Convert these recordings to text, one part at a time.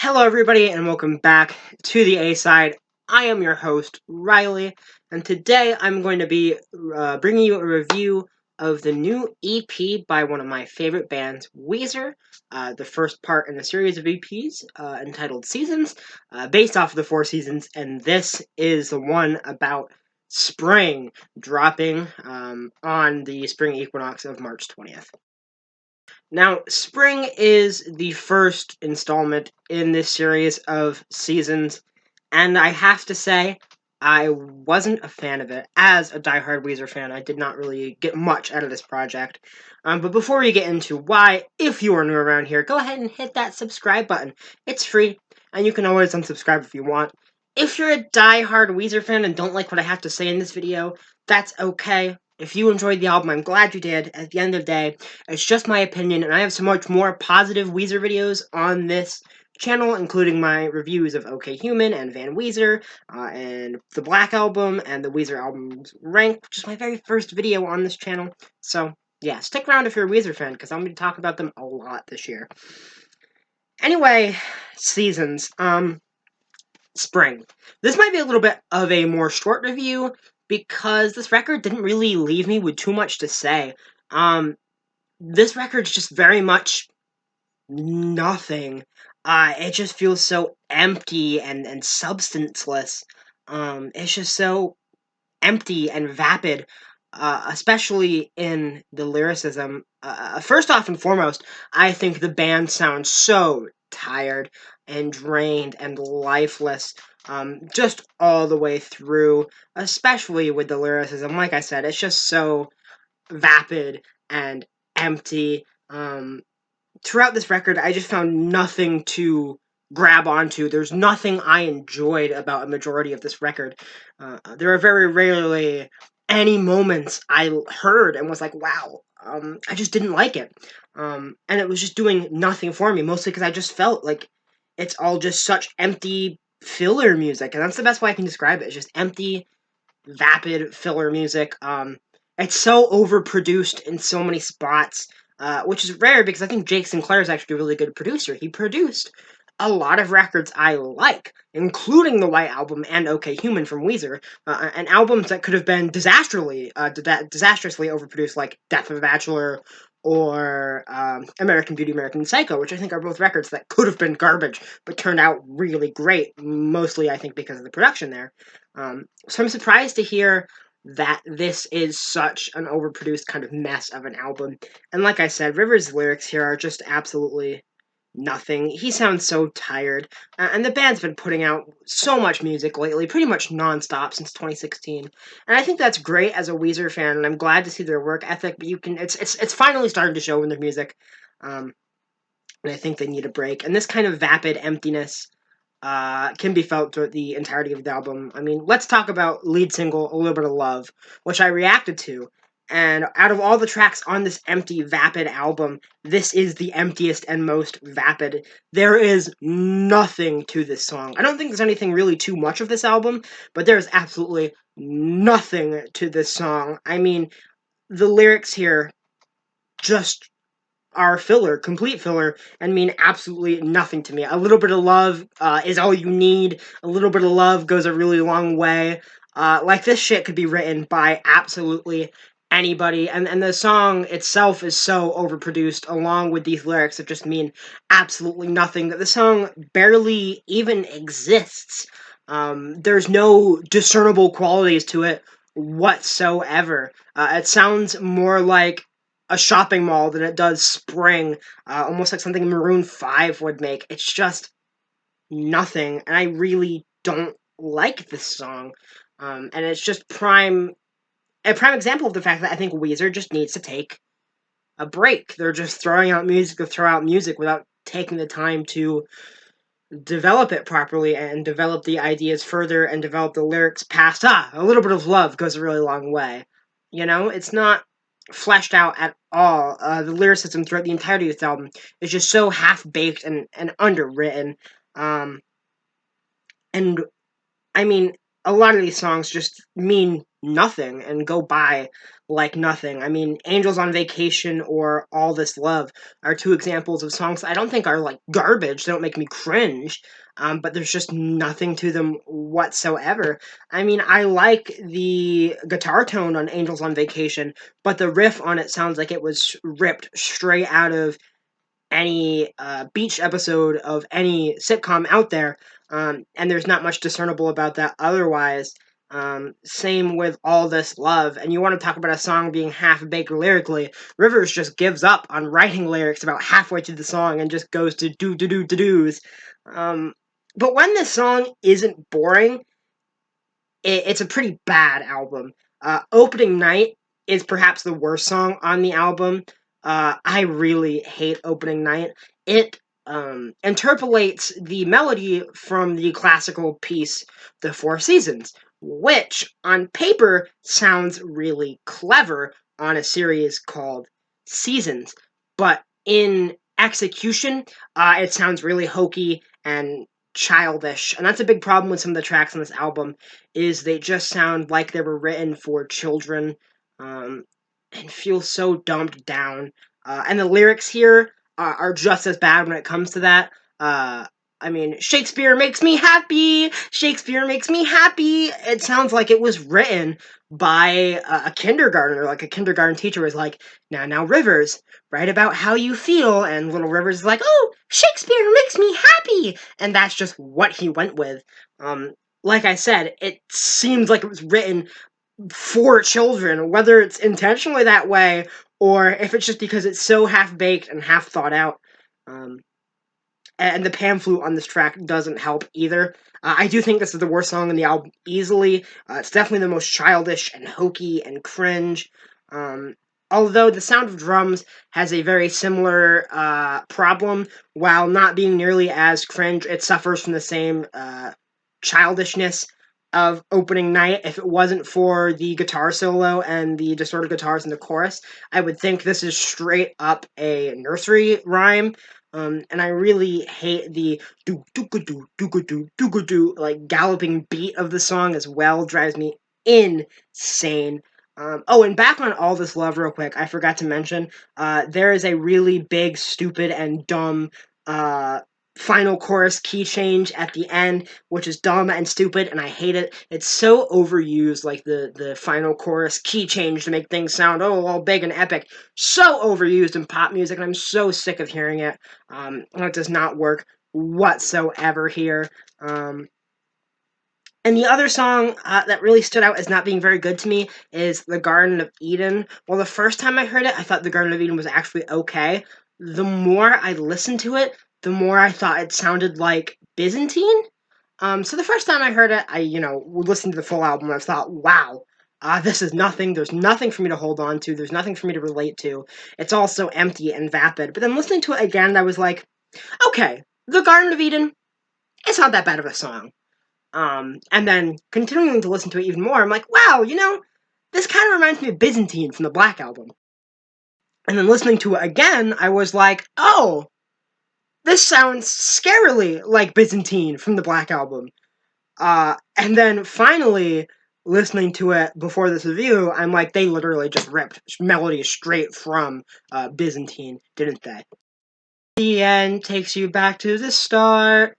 Hello, everybody, and welcome back to the A-Side. I am your host, Riley, and today I'm going to be bringing you a review of the new EP by one of my favorite bands, Weezer, the first part in a series of EPs entitled Seasons, based off of the 4 seasons, and this is the one about spring, dropping on the spring equinox of March 20th. Now, spring is the first installment in this series of seasons, and I have to say, I wasn't a fan of it. As a diehard Weezer fan, I did not really get much out of this project. But before we get into why, if you are new around here, go ahead and hit that subscribe button. It's free, and you can always unsubscribe if you want. If you're a diehard Weezer fan and don't like what I have to say in this video, that's okay. If you enjoyed the album, I'm glad you did. At the end of the day, it's just my opinion, and I have so much more positive Weezer videos on this channel, including my reviews of OK Human and Van Weezer, and the Black Album, and the Weezer album's Rank, which is my very first video on this channel. So, yeah, stick around if you're a Weezer fan, because I'm going to talk about them a lot this year. Anyway, seasons. Spring. This might be a little bit of a more short review, because this record didn't really leave me with too much to say. This record's just very much nothing. It just feels so empty and substanceless. It's just so empty and vapid, especially in the lyricism. First off and foremost, I think the band sounds so tired and drained and lifeless, just all the way through, especially with the lyricism. Like I said, it's just so vapid and empty. Throughout this record, I just found nothing to grab onto. There's nothing I enjoyed about a majority of this record. There are very rarely any moments I heard and was like, wow, I just didn't like it. And it was just doing nothing for me, mostly because I just felt like it's all just such empty filler music, and that's the best way I can describe it. It's just empty, vapid filler music. It's so overproduced in so many spots, which is rare because I think Jake Sinclair is actually a really good producer. He produced a lot of records I like, including the White Album and OK Human from Weezer, and albums that could have been disastrously overproduced, like Death of a Bachelor or American Beauty, American Psycho, which I think are both records that could have been garbage, but turned out really great, mostly, I think, because of the production there. So I'm surprised to hear that this is such an overproduced kind of mess of an album. And like I said, Rivers' lyrics here are just absolutely nothing. He sounds so tired, and the band's been putting out so much music lately, pretty much nonstop since 2016. And I think that's great as a Weezer fan, and I'm glad to see their work ethic. But it's finally starting to show in their music, and I think they need a break. And this kind of vapid emptiness can be felt throughout the entirety of the album. I mean, let's talk about lead single, A Little Bit of Love, which I reacted to. And out of all the tracks on this empty, vapid album, this is the emptiest and most vapid. There is nothing to this song. I don't think there's anything really too much of this album, but there is absolutely nothing to this song. I mean, the lyrics here just are filler, complete filler, and mean absolutely nothing to me. A little bit of love is all you need. A little bit of love goes a really long way. Like, this shit could be written by absolutely anybody, and the song itself is so overproduced, along with these lyrics that just mean absolutely nothing, that the song barely even exists. There's no discernible qualities to it whatsoever. It sounds more like a shopping mall than it does spring, almost like something Maroon 5 would make. It's just nothing, and I really don't like this song. And it's just a prime example of the fact that I think Weezer just needs to take a break. They're just throwing out music to throw out music without taking the time to develop it properly and develop the ideas further and develop the lyrics past, a little bit of love goes a really long way. You know, it's not fleshed out at all. The lyricism throughout the entirety of this album is just so half-baked and underwritten. And, I mean, a lot of these songs just mean nothing and go by like nothing. I mean, Angels on Vacation or All This Love are two examples of songs I don't think are like garbage. They don't make me cringe, but there's just nothing to them whatsoever. I mean, I like the guitar tone on Angels on Vacation, but the riff on it sounds like it was ripped straight out of any beach episode of any sitcom out there, and there's not much discernible about that otherwise. Same with All This Love, and you want to talk about a song being half-baked lyrically, Rivers just gives up on writing lyrics about halfway through the song and just goes to do-do-do-do-do's. But when this song isn't boring, it's a pretty bad album. Opening Night is perhaps the worst song on the album. I really hate Opening Night. It interpolates the melody from the classical piece The Four Seasons, which on paper sounds really clever on a series called Seasons, but in execution, it sounds really hokey and childish, and that's a big problem with some of the tracks on this album, is they just sound like they were written for children, um, and feel so dumbed down. And the lyrics here are just as bad when it comes to that. I mean, Shakespeare makes me happy. Shakespeare makes me happy. It sounds like it was written by a kindergartner, like a kindergarten teacher was like, now, Rivers, write about how you feel. And little Rivers is like, oh, Shakespeare makes me happy. And that's just what he went with. Like I said, it seems like it was written for children, whether it's intentionally that way or if it's just because it's so half-baked and half thought out. Um, and the pan flute on this track doesn't help either. I do think this is the worst song on the album easily. It's definitely the most childish and hokey and cringe. Um, Although the sound of drums has a very similar problem, while not being nearly as cringe, it suffers from the same childishness of Opening Night. If it wasn't for the guitar solo and the distorted guitars in the chorus, I would think this is straight up a nursery rhyme. And I really hate the do do do do do do like galloping beat of the song as well. Drives me insane. Oh, and back on All This Love real quick, I forgot to mention, there is a really big, stupid, and dumb uh, final chorus key change at the end, which is dumb and stupid, and I hate it. It's so overused, like the final chorus key change to make things sound, oh, all big and epic. So overused in pop music, and I'm so sick of hearing it. It does not work whatsoever here. And the other song that really stood out as not being very good to me is The Garden of Eden. Well, the first time I heard it, I thought The Garden of Eden was actually okay. The more I listened to it, the more I thought it sounded like Byzantine. So the first time I heard it, I, listened to the full album and I thought, wow, this is nothing. There's nothing for me to hold on to. There's nothing for me to relate to. It's all so empty and vapid. But then listening to it again, I was like, okay, The Garden of Eden, it's not that bad of a song. And then continuing to listen to it even more, I'm like, wow, this kind of reminds me of Byzantine from the Black Album. And then listening to it again, I was like, oh, this sounds scarily like Byzantine from the Black Album. And then finally, listening to it before this review, I'm like, they literally just ripped melodies straight from Byzantine, didn't they? The end takes you back to the start.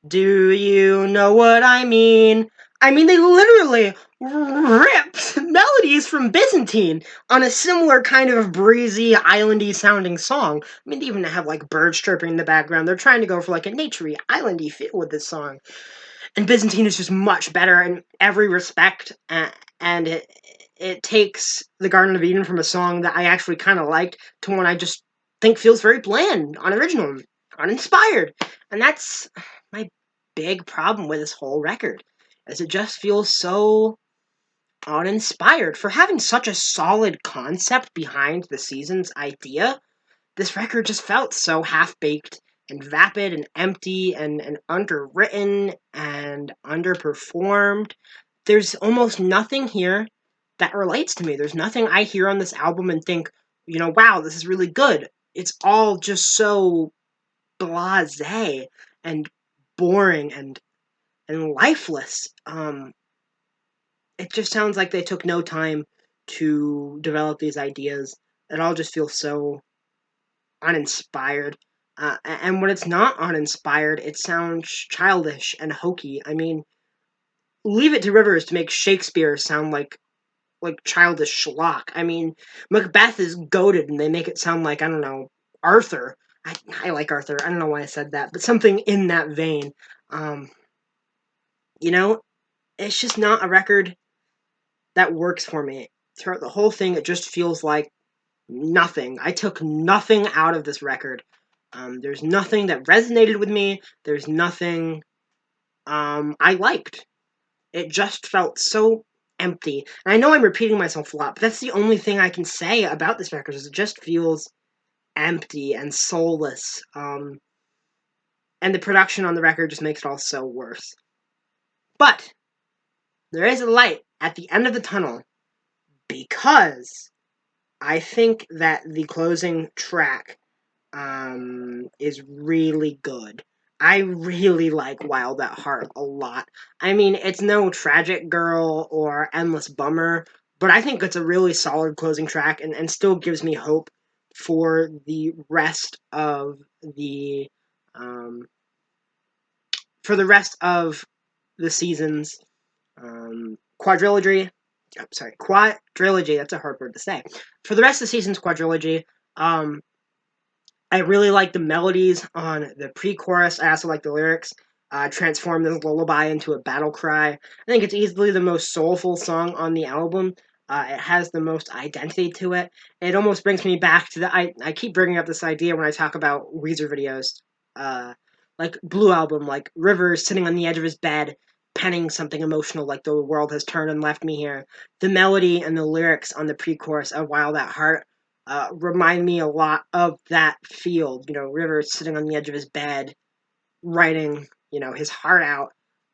Do you know what I mean? I mean, they literally ripped melodies from Byzantine on a similar kind of breezy, islandy sounding song. I mean, they even have like birds chirping in the background. They're trying to go for like a naturey, islandy feel with this song. And Byzantine is just much better in every respect, and it takes the Garden of Eden from a song that I actually kind of liked to one I just think feels very bland, unoriginal, uninspired. And that's my big problem with this whole record, as it just feels so uninspired. For having such a solid concept behind the Seasons idea, this record just felt so half-baked and vapid and empty and underwritten and underperformed. There's almost nothing here that relates to me. There's nothing I hear on this album and think, wow, this is really good. It's all just so blasé and boring and lifeless. it just sounds like they took no time to develop these ideas. It all just feels so uninspired. And when it's not uninspired, it sounds childish and hokey. I mean, leave it to Rivers to make Shakespeare sound like childish schlock. I mean, Macbeth is goated, and they make it sound like, I don't know, Arthur. I like Arthur. I don't know why I said that, but something in that vein. Um, you know, it's just not a record that works for me. Throughout the whole thing, it just feels like nothing. I took nothing out of this record. There's nothing that resonated with me. There's nothing I liked. It just felt so empty. And I know I'm repeating myself a lot, but that's the only thing I can say about this record is it just feels empty and soulless. And the production on the record just makes it all so worse. But there is a light at the end of the tunnel because I think that the closing track is really good. I really like Wild at Heart a lot. I mean, it's no Tragic Girl or Endless Bummer, but I think it's a really solid closing track and still gives me hope for the rest of the um, season's quadrilogy. I'm sorry, quadrilogy. That's a hard word to say. For the rest of the season's quadrilogy, um, I really like the melodies on the pre-chorus. I also like the lyrics. Transform this lullaby into a battle cry. I think it's easily the most soulful song on the album. It has the most identity to it. It almost brings me back to I keep bringing up this idea when I talk about Weezer videos. Like Blue Album, like Rivers sitting on the edge of his bed, penning something emotional like the world has turned and left me here. The melody and the lyrics on the pre-chorus of Wild at Heart remind me a lot of that field. Rivers sitting on the edge of his bed, writing, his heart out.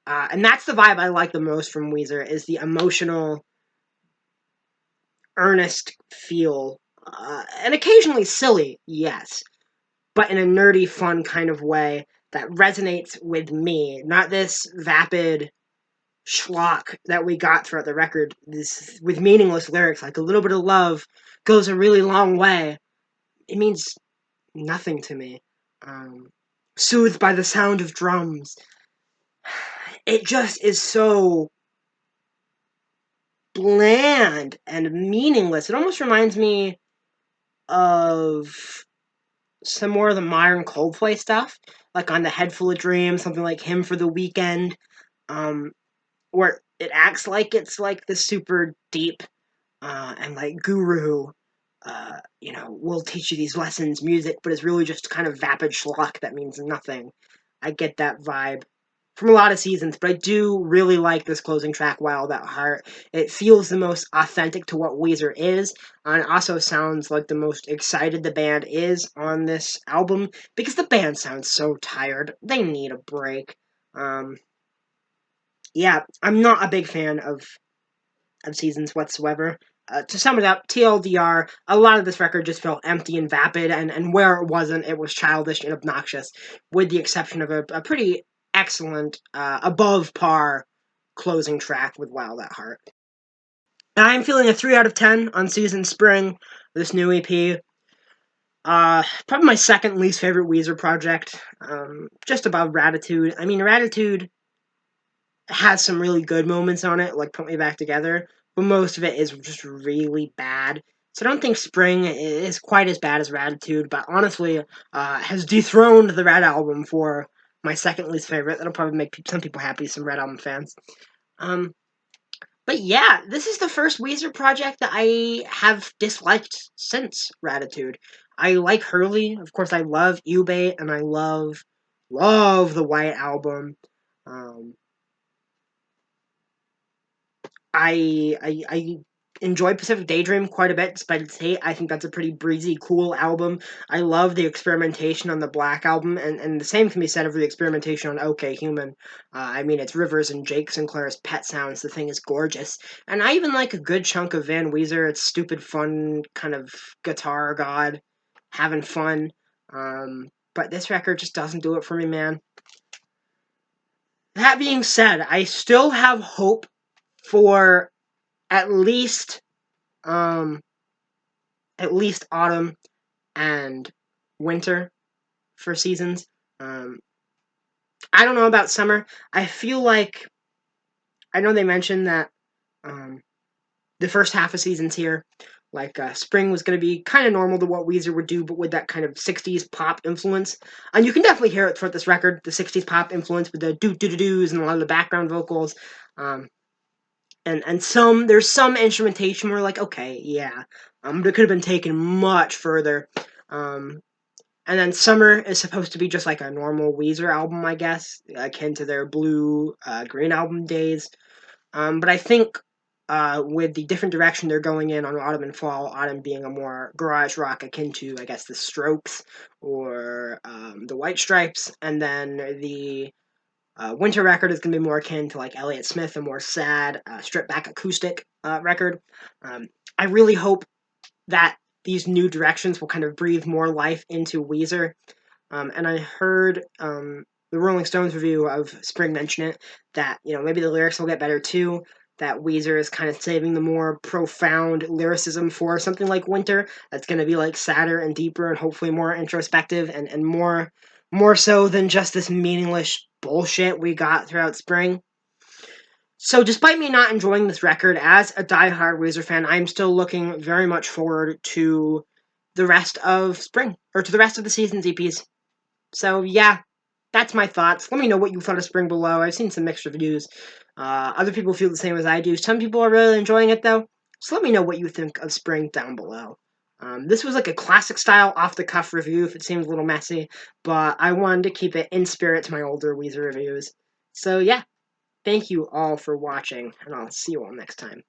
And that's the vibe I like the most from Weezer, is the emotional, earnest feel. And occasionally silly, yes, but in a nerdy, fun kind of way that resonates with me. Not this vapid schlock that we got throughout the record, this with meaningless lyrics like "a little bit of love goes a really long way." It means nothing to me. Um, Soothed by the sound of drums. It just is so bland and meaningless. It almost reminds me of some more of the modern Coldplay stuff, like on the Head Full of Dreams, something like Him for the Weekend, um, where it acts like it's like the super deep and like guru, will teach you these lessons, music, but it's really just kind of vapid schlock that means nothing. I get that vibe from a lot of seasons, but I do really like this closing track, Wild at Heart. It feels the most authentic to what Weezer is, and also sounds like the most excited the band is on this album, because the band sounds so tired. They need a break. Um, yeah, I'm not a big fan of seasons whatsoever. To sum it up, TLDR, a lot of this record just felt empty and vapid, and where it wasn't, it was childish and obnoxious, with the exception of a pretty excellent, above par closing track with Wild at Heart. I'm feeling a 3 out of 10 on Season Spring, this new EP. Probably my second least favorite Weezer project, just above Ratitude. I mean, Ratitude has some really good moments on it, like Put Me Back Together, but most of it is just really bad. So I don't think Spring is quite as bad as Ratitude, but honestly, has dethroned the Red Album for my second least favorite. That'll probably make some people happy, some Red Album fans. Um, but yeah, this is the first Weezer project that I have disliked since Ratitude. I like Hurley, of course. I love Ubate, and I love the White Album. Um, I enjoy Pacific Daydream quite a bit, despite its hate. I think that's a pretty breezy, cool album. I love the experimentation on the Black Album, and the same can be said of the experimentation on OK Human. I mean, it's Rivers and Jake Sinclair's pet sounds. The thing is gorgeous. And I even like a good chunk of Van Weezer. It's stupid, fun, kind of guitar god, having fun. But this record just doesn't do it for me, man. That being said, I still have hope for at least um autumn and winter for seasons. Um, I don't know about summer. I feel like I know they mentioned that um, the first half of seasons here, like spring was going to be kind of normal to what Weezer would do, but with that kind of '60s pop influence, and you can definitely hear it throughout this record, the '60s pop influence with the doo doo doo doos and a lot of the background vocals. Um, and there's some instrumentation where like, okay, yeah, but it could have been taken much further. Um, and then Summer is supposed to be just like a normal Weezer album, I guess, akin to their Blue Green album days. But I think with the different direction they're going in on Autumn and Fall, Autumn being a more garage rock akin to, I guess, the Strokes or the White Stripes, and then the Winter record is going to be more akin to like Elliott Smith, a more sad, stripped back acoustic record. I really hope that these new directions will kind of breathe more life into Weezer. And I heard the Rolling Stones review of Spring mention it, that maybe the lyrics will get better too. That Weezer is kind of saving the more profound lyricism for something like Winter. That's going to be like sadder and deeper and hopefully more introspective and more so than just this meaningless bullshit we got throughout Spring. So, despite me not enjoying this record as a diehard Weezer fan, I'm still looking very much forward to the rest of Spring, or to the rest of the season's EPs. So, yeah, that's my thoughts. Let me know what you thought of Spring below. I've seen some mixed reviews. Other people feel the same as I do. Some people are really enjoying it, though. So, let me know what you think of Spring down below. This was like a classic style off the cuff review if it seems a little messy, but I wanted to keep it in spirit to my older Weezer reviews. So, yeah. Thank you all for watching, and I'll see you all next time.